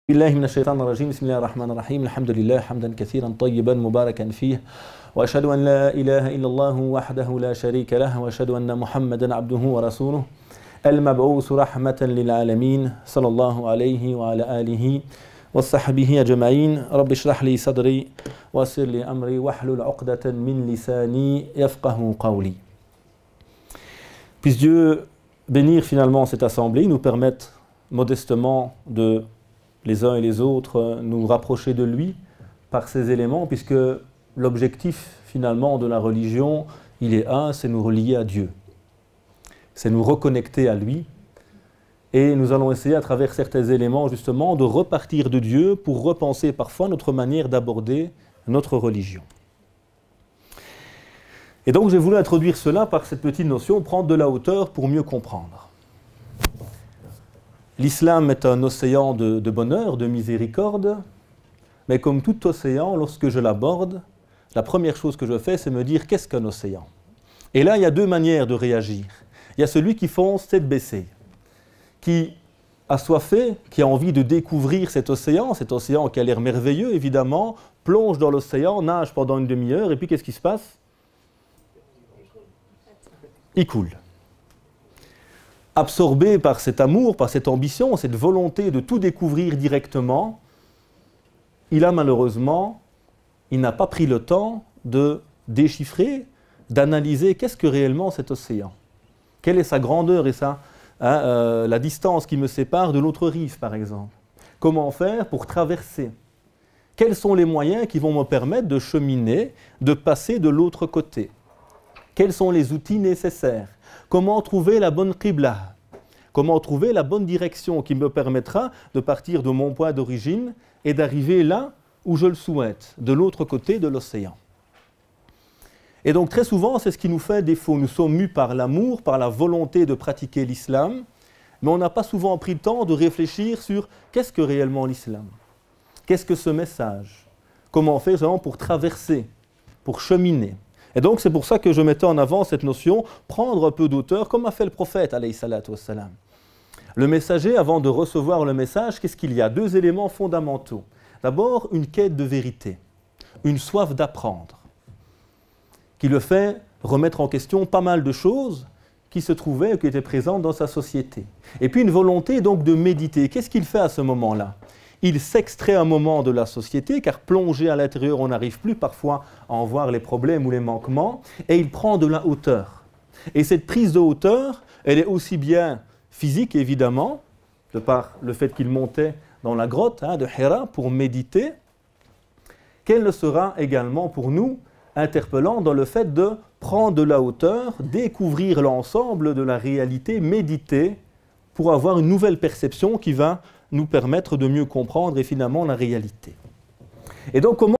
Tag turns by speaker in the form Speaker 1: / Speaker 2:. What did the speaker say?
Speaker 1: بالله من الشيطان الرجيم بسم الله الرحمن الرحيم الحمد لله حمدا كثيرا طيبا مباركا فيه وأشهد أن لا إله إلا الله وحده لا شريك له وأشهد أن محمدا عبده ورسوله المبعوث رحمة للعالمين صلى الله عليه وعلى آله وصحبه أجمعين رب اشرح لي صدري ويسر لي أمري واحلل عقدة من لساني يفقه قولي. Puisse Dieu bénir finalement cette assemblée, nous permettre modestement de les uns et les autres nous rapprocher de lui par ces éléments, puisque l'objectif finalement de la religion, il est un, c'est nous relier à Dieu. C'est nous reconnecter à lui. Et nous allons essayer à travers certains éléments justement de repartir de Dieu pour repenser parfois notre manière d'aborder notre religion. Et donc j'ai voulu introduire cela par cette petite notion, prendre de la hauteur pour mieux comprendre. L'islam est un océan de bonheur, de miséricorde, mais comme tout océan, lorsque je l'aborde, la première chose que je fais, c'est me dire qu'est-ce qu'un océan? Et là, il y a deux manières de réagir. Il y a celui qui fonce tête baissée, qui a soifé, qui a envie de découvrir cet océan qui a l'air merveilleux, évidemment, plonge dans l'océan, nage pendant une demi-heure, et puis qu'est-ce qui se passe? Il coule. Absorbé par cet amour, par cette ambition, cette volonté de tout découvrir directement, il n'a pas pris le temps de déchiffrer, d'analyser qu'est-ce que réellement cet océan. Quelle est sa grandeur et la distance qui me sépare de l'autre rive, par exemple. Comment faire pour traverser? Quels sont les moyens qui vont me permettre de cheminer, de passer de l'autre côté? Quels sont les outils nécessaires? Comment trouver la bonne qibla? Comment trouver la bonne direction qui me permettra de partir de mon point d'origine et d'arriver là où je le souhaite, de l'autre côté de l'océan? Et donc très souvent, c'est ce qui nous fait défaut. Nous sommes mus par l'amour, par la volonté de pratiquer l'islam, mais on n'a pas souvent pris le temps de réfléchir sur qu'est-ce que réellement l'islam? Qu'est-ce que ce message? Comment on fait vraiment pour traverser, pour cheminer? Et donc c'est pour ça que je mettais en avant cette notion, prendre un peu d'auteur, comme a fait le prophète, alayhi salatu wassalam. Le messager, avant de recevoir le message, qu'est-ce qu'il y a? Deux éléments fondamentaux. D'abord, une quête de vérité, une soif d'apprendre, qui le fait remettre en question pas mal de choses qui se trouvaient, qui étaient présentes dans sa société. Et puis une volonté donc de méditer. Qu'est-ce qu'il fait à ce moment-là? Il s'extrait un moment de la société, car plongé à l'intérieur, on n'arrive plus parfois à en voir les problèmes ou les manquements, et il prend de la hauteur. Et cette prise de hauteur, elle est aussi bien physique, évidemment, de par le fait qu'il montait dans la grotte de Hira pour méditer, qu'elle le sera également pour nous interpellant dans le fait de prendre de la hauteur, découvrir l'ensemble de la réalité, méditer, pour avoir une nouvelle perception qui va nous permettre de mieux comprendre et finalement la réalité. Et donc comment